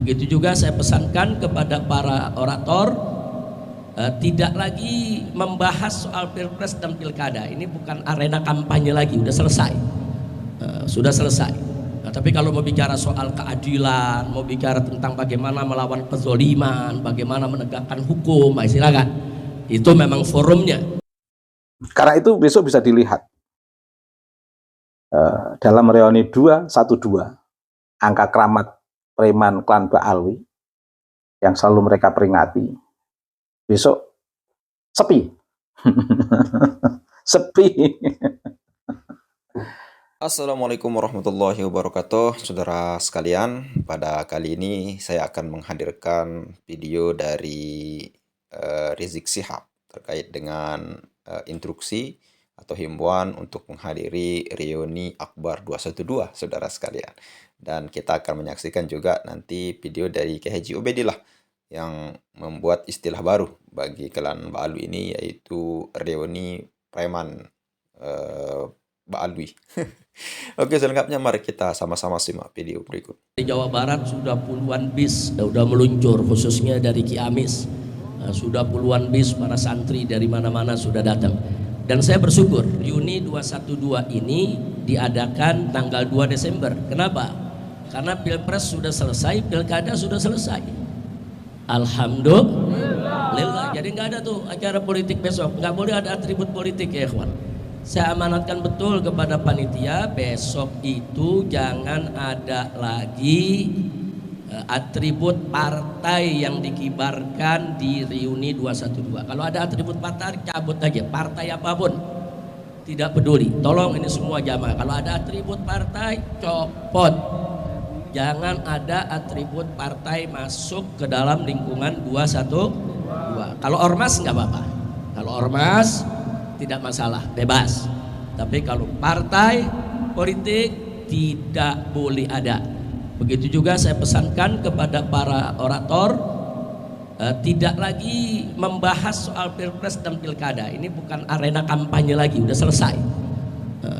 Begitu juga saya pesankan kepada para orator, tidak lagi membahas soal pilpres dan pilkada. Ini bukan arena kampanye lagi, sudah selesai. Sudah selesai. Nah, tapi kalau mau bicara soal keadilan, mau bicara tentang bagaimana melawan kezoliman, bagaimana menegakkan hukum, silakan. Itu memang forumnya. Karena itu besok bisa dilihat dalam reuni 212 angka keramat preman klan Ba'alwi yang selalu mereka peringati besok sepi. Sepi. Assalamualaikum warahmatullahi wabarakatuh, saudara sekalian. Pada kali ini saya akan menghadirkan video dari Rizik Syihab terkait dengan instruksi atau himbauan untuk menghadiri reuni Akbar 212, saudara sekalian. Dan kita akan menyaksikan juga nanti video dari Kiai Haji Ubaidillah yang membuat istilah baru bagi klan Ba'alwi ini, yaitu reuni preman Ba'alwi. Oke, selengkapnya mari kita sama-sama simak video berikut. Di Jawa Barat sudah puluhan bis sudah meluncur, khususnya dari Ciamis. Sudah puluhan bis para santri dari mana-mana sudah datang. Dan saya bersyukur reuni 212 ini diadakan tanggal 2 Desember. Kenapa? Karena pilpres sudah selesai, pilkada sudah selesai. Alhamdulillah. Jadi nggak ada tuh acara politik besok, nggak boleh ada atribut politik ya ikhwan. Saya amanatkan betul kepada panitia, besok itu jangan ada lagi atribut partai yang dikibarkan di reuni 212. Kalau ada atribut partai, cabut aja, partai apapun, tidak peduli. Tolong ini semua jamaah, kalau ada atribut partai, copot. Jangan ada atribut partai masuk ke dalam lingkungan 212. Kalau ormas nggak apa-apa, kalau ormas tidak masalah, bebas. Tapi kalau partai politik tidak boleh ada. Begitu juga saya pesankan kepada para orator, tidak lagi membahas soal pilpres dan pilkada. Ini bukan arena kampanye lagi, sudah selesai.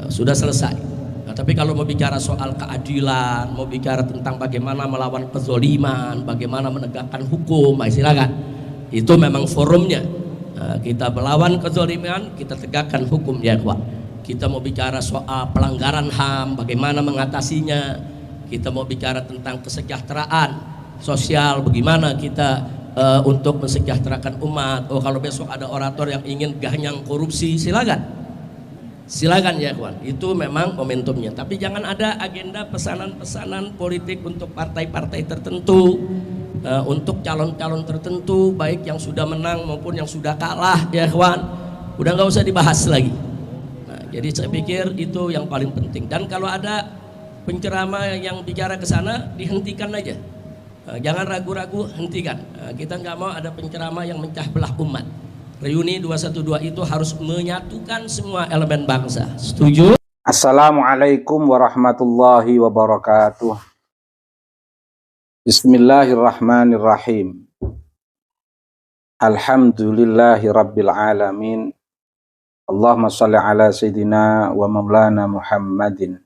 Sudah selesai. Nah, tapi kalau mau bicara soal keadilan, mau bicara tentang bagaimana melawan kezoliman, bagaimana menegakkan hukum, silakan. Itu memang forumnya. Kita melawan kezoliman, kita tegakkan hukum ya ikhwan. Kita mau bicara soal pelanggaran HAM, bagaimana mengatasinya. Kita mau bicara tentang kesejahteraan sosial, bagaimana kita untuk mensejahterakan umat. Oh, kalau besok ada orator yang ingin ganyang korupsi, silakan. Silakan ya ikhwan. Itu memang momentumnya. Tapi jangan ada agenda pesanan-pesanan politik untuk partai-partai tertentu. Untuk calon-calon tertentu, baik yang sudah menang maupun yang sudah kalah ya ikhwan, udah nggak usah dibahas lagi. Nah, jadi saya pikir itu yang paling penting. Dan kalau ada penceramah yang bicara ke sana, dihentikan aja. Jangan ragu-ragu, hentikan. Kita nggak mau ada penceramah yang mencah belah umat. Reuni 212 itu harus menyatukan semua elemen bangsa. Setuju? Assalamualaikum warahmatullahi wabarakatuh. Bismillahirrahmanirrahim. Alhamdulillahi rabbil alamin. Allahumma salli ala sayyidina wa maulana Muhammadin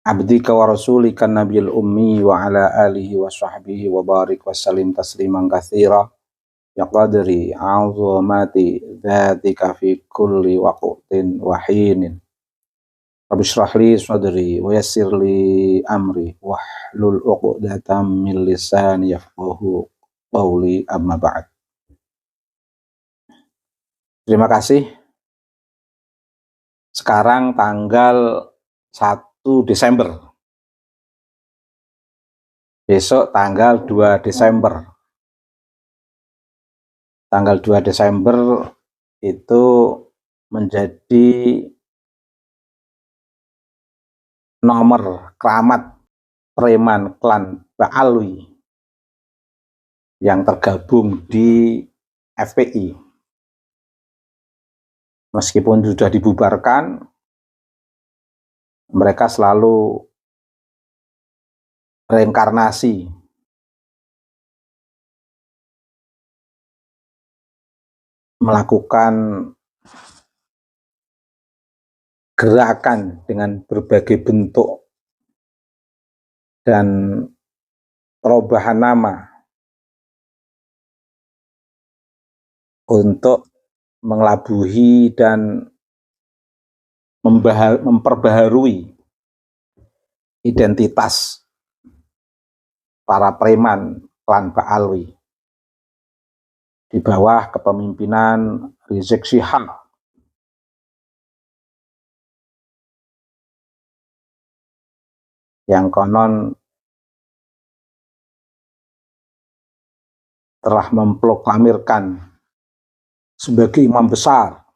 abdika wa rasulika nabiyil ummi wa ala alihi wa sahbihi wa barik wa salim tasliman katsira ya qadri azamati dzatika fi kulli waqtin wa hinin. Rabbi shrah li sadri wa yassir li amri wahlul 'uqdatam min lisani yafqahu qawli, amma ba'd. Terima kasih. Sekarang tanggal 1 Desember. Besok tanggal 2 Desember. Tanggal 2 Desember itu menjadi nomor keramat preman klan Ba'alwi yang tergabung di FPI. Meskipun sudah dibubarkan, mereka selalu reinkarnasi melakukan gerakan dengan berbagai bentuk dan perubahan nama untuk mengelabuhi dan memperbaharui identitas para preman klan Ba'alwi di bawah kepemimpinan Rizik Syihab yang konon telah memproklamirkan sebagai imam besar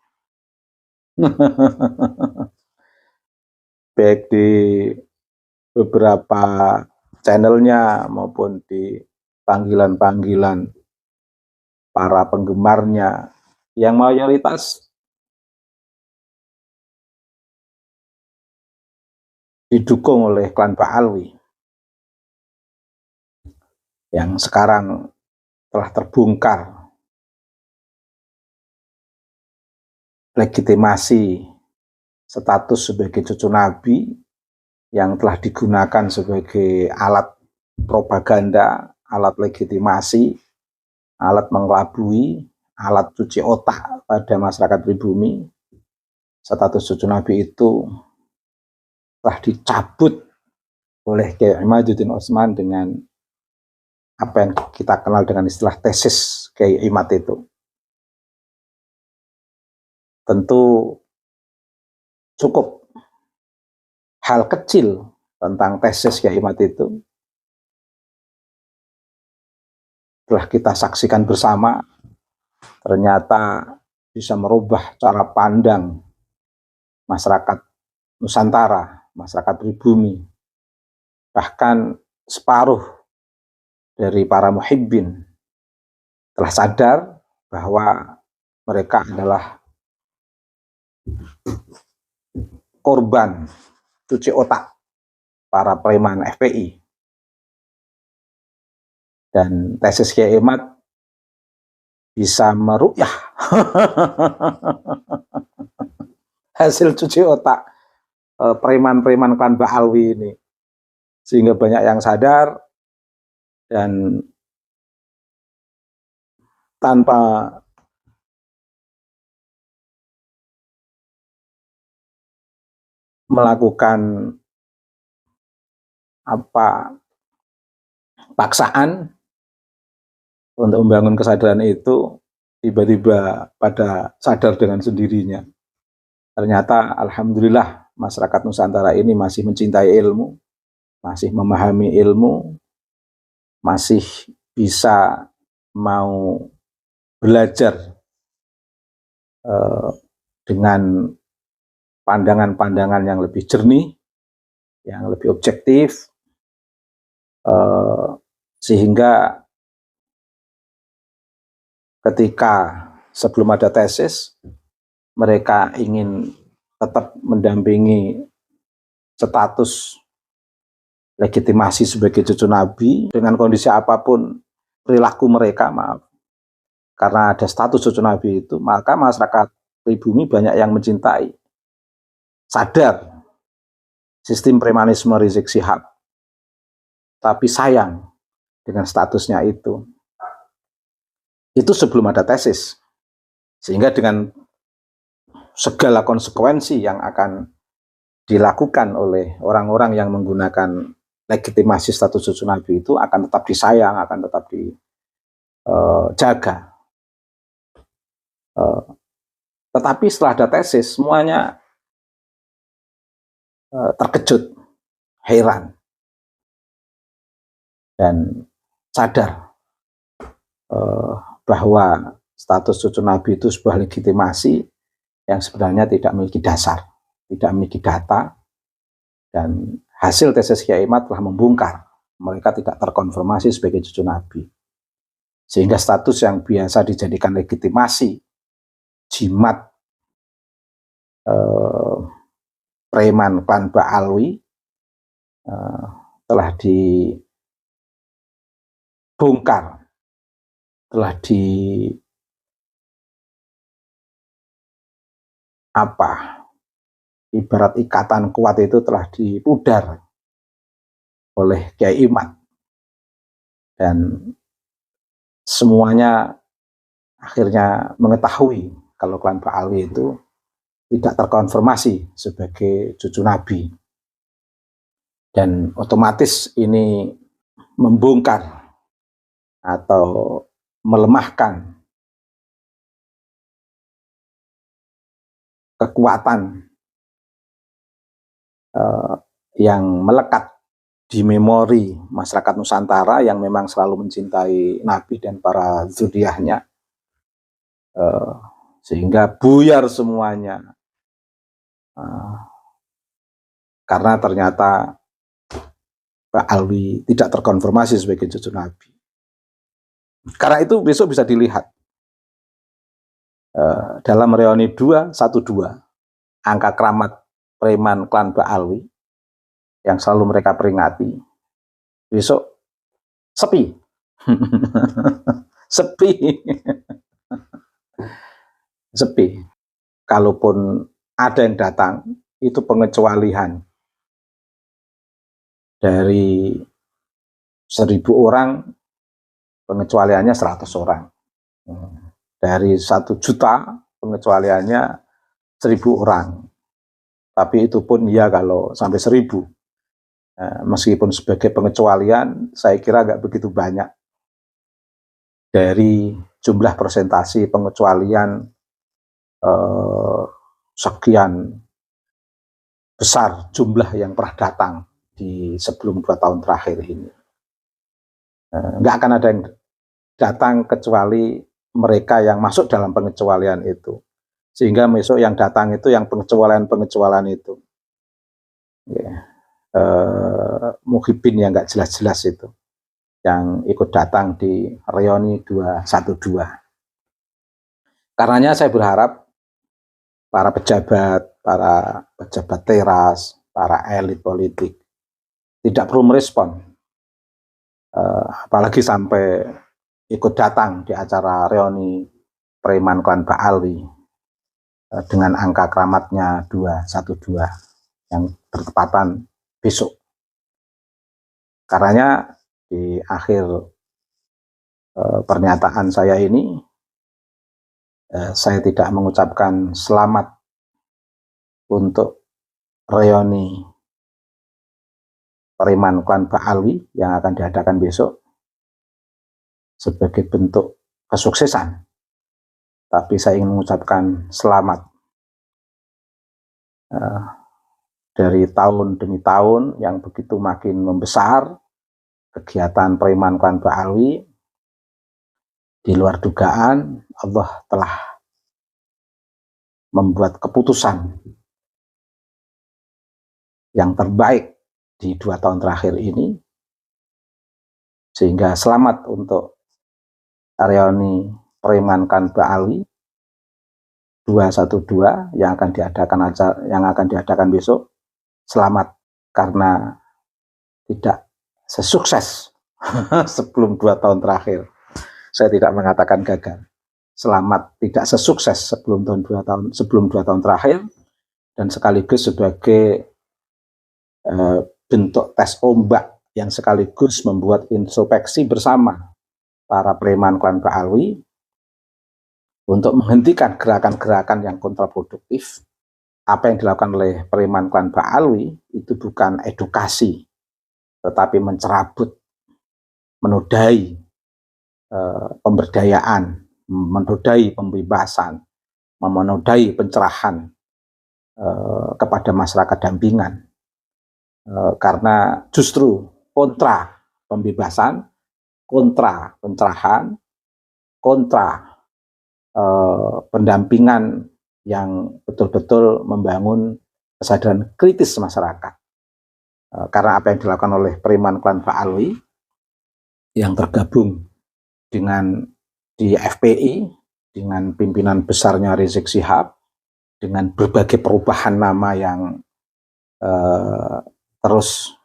baik di beberapa channelnya maupun di panggilan-panggilan para penggemarnya yang mayoritas didukung oleh klan Ba'alwi yang sekarang telah terbongkar legitimasi status sebagai cucu Nabi yang telah digunakan sebagai alat propaganda, alat legitimasi, alat mengelabui, alat cuci otak pada masyarakat pribumi. Status cucu Nabi itu telah dicabut oleh Kiai Imaduddin Utsman dengan apa yang kita kenal dengan istilah tesis Kiai Imad itu. Tentu cukup hal kecil tentang tesis Kiai Imad itu telah kita saksikan bersama, ternyata bisa merubah cara pandang masyarakat Nusantara, masyarakat pribumi. Bahkan separuh dari para muhibbin telah sadar bahwa mereka adalah korban cuci otak para preman FPI. Dan tesis Kiai Imad bisa meruqyah hasil cuci otak preman-preman klan Ba'alwi ini, sehingga banyak yang sadar dan tanpa melakukan paksaan untuk membangun kesadaran itu, tiba-tiba pada sadar dengan sendirinya. Ternyata alhamdulillah masyarakat Nusantara ini masih mencintai ilmu, masih memahami ilmu, masih bisa mau belajar dengan pandangan-pandangan yang lebih jernih, yang lebih objektif, sehingga ketika sebelum ada tesis, mereka ingin tetap mendampingi status legitimasi sebagai cucu Nabi dengan kondisi apapun perilaku mereka, karena ada status cucu Nabi itu, maka masyarakat pribumi banyak yang mencintai, sadar sistem premanisme Rizik Syihab, tapi sayang dengan statusnya itu sebelum ada tesis, sehingga dengan segala konsekuensi yang akan dilakukan oleh orang-orang yang menggunakan legitimasi status cucu Nabi itu akan tetap disayang, akan tetap dijaga. Tetapi setelah ada tesis, semuanya terkejut, heran, dan sadar bahwa status cucu Nabi itu sebuah legitimasi yang sebenarnya tidak memiliki dasar, tidak memiliki data, dan hasil tesis Kiai Imad telah membongkar mereka tidak terkonfirmasi sebagai cucu Nabi, sehingga status yang biasa dijadikan legitimasi jimat preman klan Ba'alwi telah dibongkar, telah ibarat ikatan kuat itu telah dipudar oleh Kiai Imad. dan semuanya akhirnya mengetahui kalau klan Ba'alwi itu tidak terkonfirmasi sebagai cucu Nabi, dan otomatis ini membongkar atau melemahkan kekuatan yang melekat di memori masyarakat Nusantara yang memang selalu mencintai Nabi dan para zuriatnya, sehingga buyar semuanya karena ternyata Ba'alwi tidak terkonfirmasi sebagai cucu Nabi. Karena itu besok bisa dilihat dalam reuni 212 angka keramat preman klan Ba'alwi yang selalu mereka peringati, besok sepi. sepi sepi. Kalaupun ada yang datang, itu pengecualian. Dari 1.000 orang, pengecualiannya 100 orang. Dari 1 juta, pengecualiannya 1.000 orang. Tapi itu pun ya kalau sampai 1.000. Meskipun sebagai pengecualian, saya kira nggak begitu banyak dari jumlah persentase pengecualian sekian besar jumlah yang pernah datang di sebelum 2 tahun terakhir ini. Nggak akan ada yang datang kecuali mereka yang masuk dalam pengecualian itu. Sehingga besok yang datang itu yang pengecualian itu. Muhibin yang nggak jelas-jelas itu. Yang ikut datang di reuni 212. Karenanya saya berharap para pejabat teras, para elit politik tidak perlu merespon, apalagi sampai ikut datang di acara reuni preman klan Ba'alwi dengan angka keramatnya 212 yang bertepatan besok. Karenanya di akhir pernyataan saya ini, saya tidak mengucapkan selamat untuk reuni preman klan Ba'alwi yang akan diadakan besok sebagai bentuk kesuksesan. Tapi saya ingin mengucapkan selamat dari tahun demi tahun yang begitu makin membesar kegiatan preman klan Ba'alwi. Di luar dugaan, Allah telah membuat keputusan yang terbaik di 2 tahun terakhir ini, sehingga selamat untuk reuni preman klan Ba'alwi 212 yang akan diadakan besok. Selamat karena tidak sesukses sebelum 2 tahun terakhir. Saya tidak mengatakan gagal. Selamat tidak sesukses sebelum 2 tahun terakhir, dan sekaligus sebagai bentuk tes ombak yang sekaligus membuat introspeksi bersama para preman klan Ba'alwi untuk menghentikan gerakan-gerakan yang kontraproduktif. Apa yang dilakukan oleh preman klan Ba'alwi itu bukan edukasi, tetapi mencerabut, menodai pemberdayaan, menodai pembebasan, menodai pencerahan kepada masyarakat dampingan. Karena justru kontra pembebasan, kontra pencerahan, kontra pendampingan yang betul-betul membangun kesadaran kritis masyarakat. Karena apa yang dilakukan oleh preman klan Ba'alwi yang tergabung dengan di FPI, dengan pimpinan besarnya Rizik Syihab, dengan berbagai perubahan nama yang terus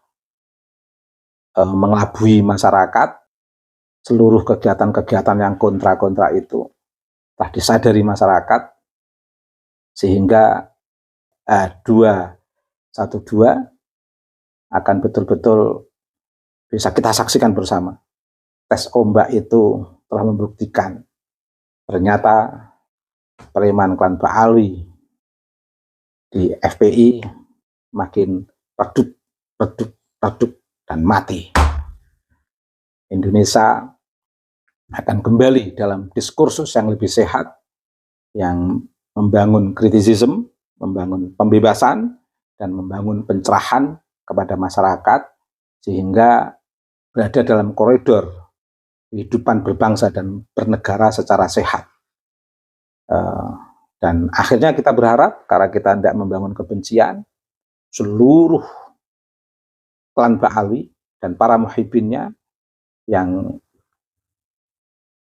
mengelabui masyarakat, seluruh kegiatan-kegiatan yang kontra-kontra itu telah disadari masyarakat, sehingga 212 akan betul-betul bisa kita saksikan bersama tes ombak itu telah membuktikan ternyata preman klan Ba'alwi di FPI makin redup, redup, redup, dan mati. Indonesia akan kembali dalam diskursus yang lebih sehat, yang membangun kritisisme, membangun pembebasan, dan membangun pencerahan kepada masyarakat, sehingga berada dalam koridor kehidupan berbangsa dan bernegara secara sehat. Dan akhirnya kita berharap, karena kita tidak membangun kebencian, seluruh klan Ba'alwi dan para muhibbinnya yang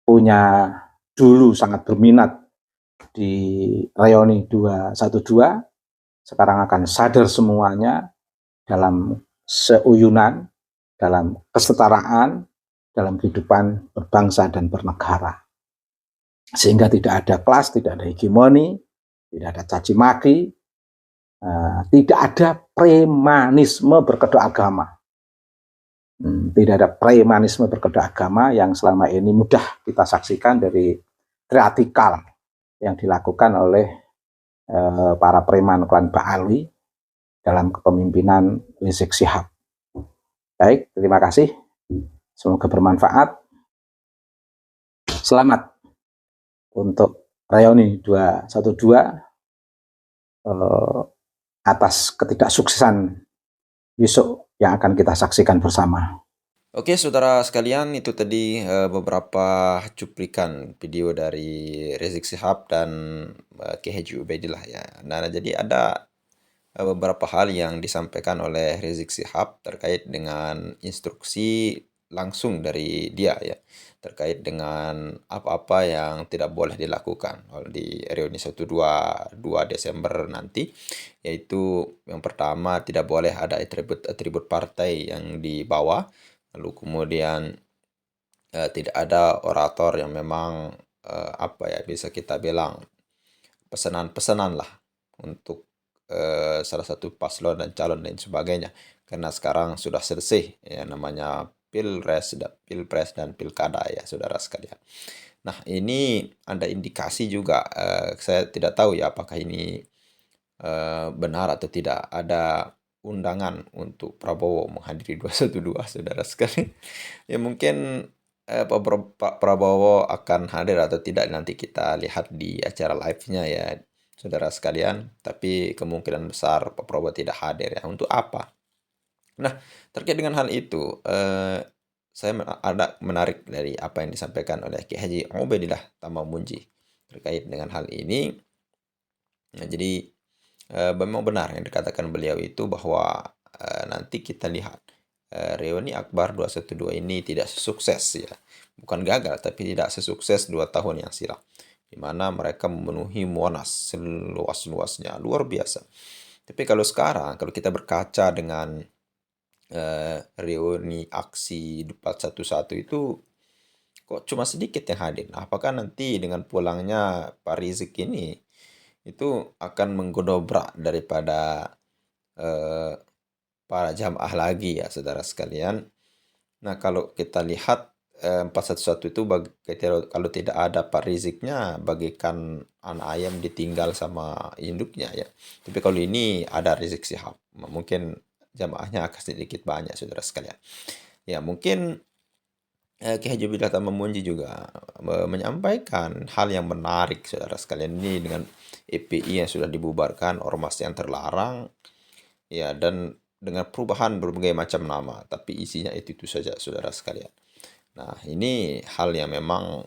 punya dulu sangat berminat di reuni 212, sekarang akan sadar semuanya dalam seuyunan, dalam kesetaraan, dalam kehidupan berbangsa dan bernegara. Sehingga tidak ada kelas, tidak ada hegemoni, tidak ada caci maki, tidak ada premanisme berkedok agama. Tidak ada premanisme berkedok agama yang selama ini mudah kita saksikan dari triatikal yang dilakukan oleh para preman klan Ba'alwi dalam kepemimpinan Rizik Syihab. Baik, terima kasih. Semoga bermanfaat. Selamat untuk reuni 212 atas ketidaksuksesan besok yang akan kita saksikan bersama. Oke, saudara sekalian, itu tadi beberapa cuplikan video dari Rizik Syihab dan Kiai Haji Ubaidillah ya. Nah, jadi ada beberapa hal yang disampaikan oleh Rizik Syihab terkait dengan instruksi langsung dari dia ya, terkait dengan apa-apa yang tidak boleh dilakukan di reuni 122 Desember nanti, yaitu yang pertama tidak boleh ada atribut partai yang dibawa, lalu kemudian tidak ada orator yang memang bisa kita bilang pesanan-pesanan lah untuk salah satu paslon dan calon dan sebagainya, karena sekarang sudah selesai ya namanya pilpres dan pilkada ya saudara sekalian. Nah, ini ada indikasi juga, saya tidak tahu ya apakah ini benar atau tidak, ada undangan untuk Prabowo menghadiri 212 saudara sekalian. Ya mungkin Pak Prabowo akan hadir atau tidak nanti kita lihat di acara live-nya ya saudara sekalian, tapi kemungkinan besar Pak Prabowo tidak hadir ya. Untuk apa? Nah, terkait dengan hal itu, saya ada menarik dari apa yang disampaikan oleh Kiai Haji Ubaidillah Tamamunji terkait dengan hal ini. Nah, jadi memang benar yang dikatakan beliau itu bahwa nanti kita lihat reuni Akbar 212 ini tidak sukses ya. Bukan gagal, tapi tidak sesukses 2 tahun yang silam, di mana mereka memenuhi Monas seluas-luasnya, luar biasa. Tapi kalau sekarang, kalau kita berkaca dengan reuni aksi 411 itu kok cuma sedikit yang hadir. Nah, apakah nanti dengan pulangnya Pak Rizik ini itu akan menggodobrak daripada para jamaah lagi ya saudara sekalian. Nah, kalau kita lihat 411 itu kalau tidak ada Pak Riziknya bagaikan anak ayam ditinggal sama induknya ya. Tapi kalau ini ada Rizik Syihab, mungkin jamaahnya akan sedikit banyak saudara sekalian. Ya mungkin Kiai Haji Ubaidillah Tamamunji juga menyampaikan hal yang menarik saudara sekalian, ini dengan EPI yang sudah dibubarkan, ormas yang terlarang ya, dan dengan perubahan berbagai macam nama, tapi isinya itu saja saudara sekalian. Nah, ini hal yang memang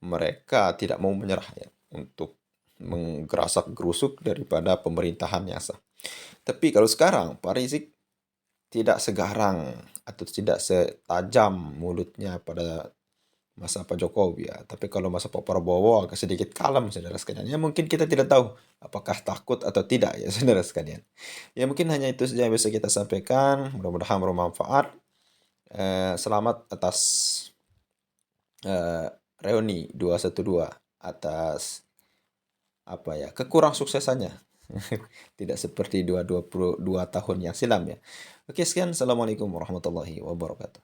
mereka tidak mau menyerah ya untuk menggerasak gerusuk daripada pemerintahan yang sah. Tapi kalau sekarang Pak Rizik tidak segarang atau tidak setajam mulutnya pada masa Pak Jokowi ya. Tapi kalau masa Pak Prabowo agak sedikit kalem saudara sekalian. Ya mungkin kita tidak tahu apakah takut atau tidak ya saudara sekalian. Ya mungkin hanya itu saja yang bisa kita sampaikan. Mudah-mudahan bermanfaat. Selamat atas reuni 212, atas kekurang suksesannya. Tidak seperti 22 tahun yang silam ya. Oke, sekian. Assalamualaikum warahmatullahi wabarakatuh.